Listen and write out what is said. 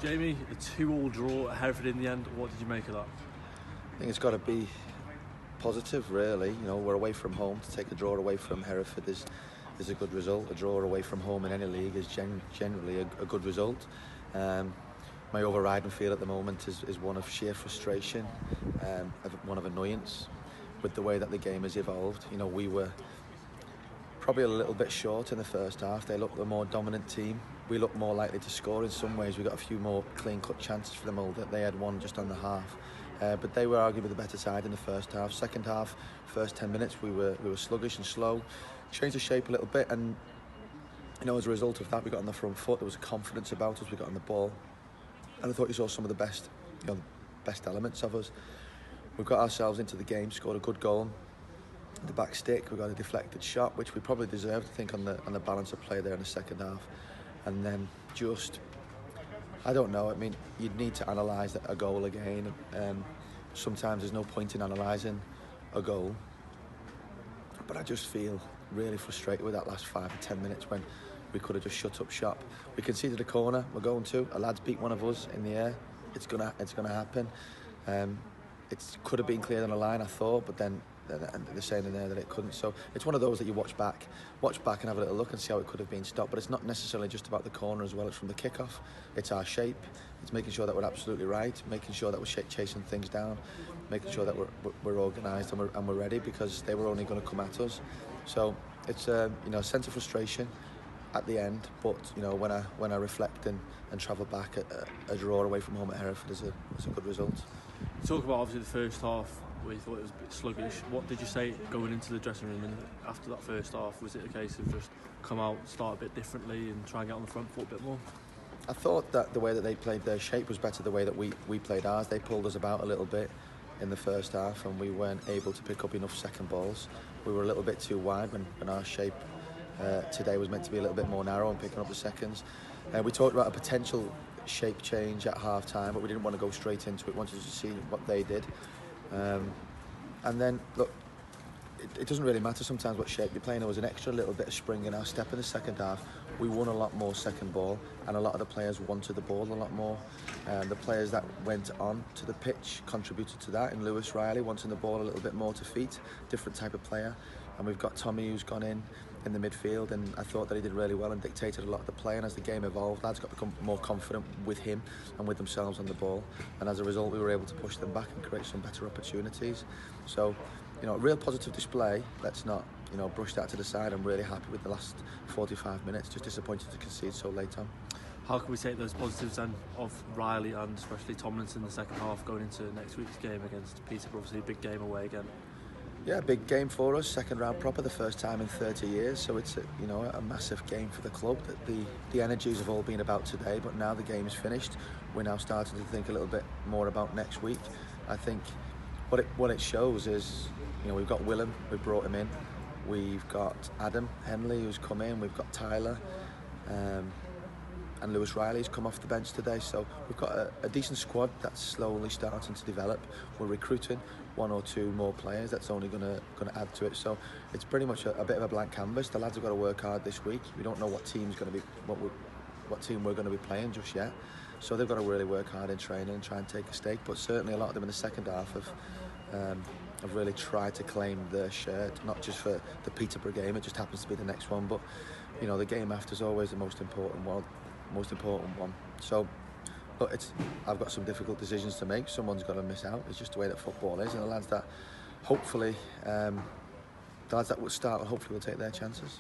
Jamie, a 2-2 draw at Hereford in the end. What did you make of that? I think it's got to be positive, really. You know, we're away from home. To take a draw away from Hereford is a good result. A draw away from home in any league is generally a good result. My overriding feel at the moment is one of sheer frustration, one of annoyance with the way that the game has evolved. You know, we were probably a little bit short in the first half. They looked the more dominant team. We looked more likely to score in some ways. We got a few more clean-cut chances for them all. That they had one just on the half, but they were arguably the better side in the first half. Second half, first 10 minutes, we were sluggish and slow. Changed the shape a little bit, and you know, as a result of that, we got on the front foot. There was a confidence about us. We got on the ball, and I thought you saw some of the best elements of us. We got ourselves into the game, scored a good goal. The back stick, we got a deflected shot, which we probably deserved, I think, on the balance of play there in the second half. And then I don't know, I mean, you'd need to analyse a goal again. Sometimes there's no point in analysing a goal, but I just feel really frustrated with that last 5 or 10 minutes when we could have just shut up shop. We conceded a corner, we're going to. A lad's beat one of us in the air. It's gonna happen. It could have been cleared on the line, I thought, but then they're saying in there that it couldn't. So it's one of those that you watch back and have a little look and see how it could have been stopped. But it's not necessarily just about the corner as well. It's from the kickoff. It's our shape. It's making sure that we're absolutely right, making sure that we're chasing things down, making sure that we're organised and we're ready, because they were only going to come at us. So it's a sense of frustration at the end. But you know, when I reflect and travel back, a draw away from home at Hereford is a good result. Talk about obviously the first half, where you thought it was a bit sluggish. What did you say going into the dressing room, and after that first half, was it a case of just come out, start a bit differently and try and get on the front foot a bit more? I thought that the way that they played their shape was better the way that we played ours. They pulled us about a little bit in the first half, and we weren't able to pick up enough second balls. We were a little bit too wide when our shape today was meant to be a little bit more narrow and picking up the seconds. We talked about a potential shape change at half time, but we didn't want to go straight into it. We wanted to see what they did. And then, look, it doesn't really matter sometimes what shape you're playing. There was an extra little bit of spring in our step in the second half. We won a lot more second ball, and a lot of the players wanted the ball a lot more. The players that went on to the pitch contributed to that. And Lewis Riley wanting the ball a little bit more to feet, different type of player. And we've got Tommy, who's gone in the midfield, and I thought that he did really well and dictated a lot of the play. And as the game evolved, lads got to become more confident with him and with themselves on the ball, and as a result we were able to push them back and create some better opportunities. So, you know, a real positive display. Let's not, you know, brush that to the side. I'm really happy with the last 45 minutes. Just disappointed to concede so late on. How can we take those positives then of Riley and especially Tomlinson in the second half going into next week's game against Peterborough? Obviously a big game away again. Yeah, big game for us, second round proper, the first time in 30 years, so it's a massive game for the club. That the energies have all been about today, but now the game is finished, we're now starting to think a little bit more about next week. I think what it shows is, you know, we've got Willem, we brought him in, we've got Adam Henley who's come in, we've got Tyler, and Lewis Riley's come off the bench today. So we've got a decent squad that's slowly starting to develop. We're recruiting 1 or 2 more players. That's only going to add to it. So it's pretty much a bit of a blank canvas. The lads have got to work hard this week. We don't know what team's going to be what team we're going to be playing just yet. So they've got to really work hard in training and try and take a stake. But certainly a lot of them in the second half have really tried to claim their shirt, not just for the Peterborough game. It just happens to be the next one, but you know, the game after is always the most important one. So look, I've got some difficult decisions to make. Someone's got to miss out. It's just the way that football is, and the lads that hopefully will start, hopefully will take their chances.